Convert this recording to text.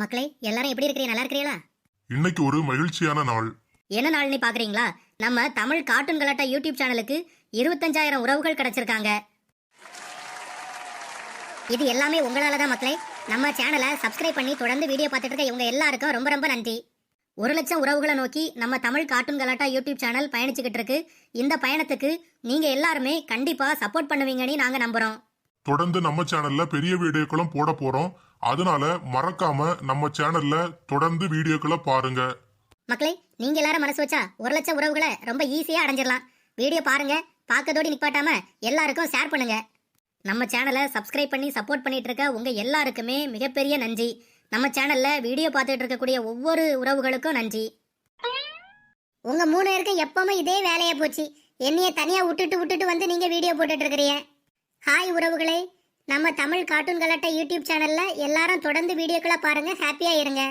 மக்களே எல்லாரும் எப்படி இருக்கிறீங்க? நல்லா இருக்கிறீங்களா? இன்னைக்கு ஒரு மகிழ்ச்சியான நாள். என்ன நாள்னு பாக்குறீங்களா? நம்ம தமிழ் கார்ட்டூன் கலாட்டா யூடியூப் சேனலுக்கு 25,000 உறவுகள் கிடைச்சிருக்காங்க. இது எல்லாமே உங்களால தான் மக்களே. நம்ம சேனலை சப்ஸ்கிரைப் பண்ணி தொடர்ந்து வீடியோ பார்த்துட்டு இருக்க இவங்க எல்லாருக்கும் ரொம்ப ரொம்ப நன்றி. 1,00,000 உறவுகளை நோக்கி நம்ம தமிழ் கார்ட்டூன் கலாட்டா யூடியூப் சேனல் பயணிச்சுக்கிட்டு இருக்கு. இந்த பயணத்துக்கு நீங்க எல்லாருமே கண்டிப்பா சப்போர்ட் பண்ணுவீங்கன்னு நாங்க நம்புறோம். தொடர்ந்து நம்ம சேனல்ல பெரிய வீடியோக்களும் போட போறோம். அதனால மறக்காம நம்ம சேனல்ல தொடர்ந்து வீடியோக்களை பாருங்க. மக்களே, நீங்க எல்லாரும் மனசு வச்சா 1,00,000 உறவுகளை ரொம்ப ஈஸியா அடைஞ்சிடலாம். வீடியோ பாருங்க, பார்க்கதோடு நிப்பாட்டாம எல்லாருக்கும் ஷேர் பண்ணுங்க. நம்ம சேனலை சப்ஸ்கிரைப் பண்ணி சப்போர்ட் பண்ணிட்டு இருக்க உங்க எல்லாருக்குமே மிகப்பெரிய நன்றி. நம்ம சேனல்ல வீடியோ பார்த்துட்டு இருக்கக்கூடிய ஒவ்வொரு உறவுகளுக்கும் நன்றி. உங்க 3 பேருக்கும் எப்பவுமே இதே வேலையா போச்சு. என்னைய தனியா விட்டுட்டு வந்து நீங்க வீடியோ போட்டுட்டு இருக்கிறீங்க. ஹாய் உறவுகளே, நம்ம தமிழ் கார்ட்டூன் கலாட்டா யூடியூப் சேனல்ல எல்லாரும் தொடர்ந்து வீடியோக்களை பாருங்க, ஹாப்பியா இருங்க.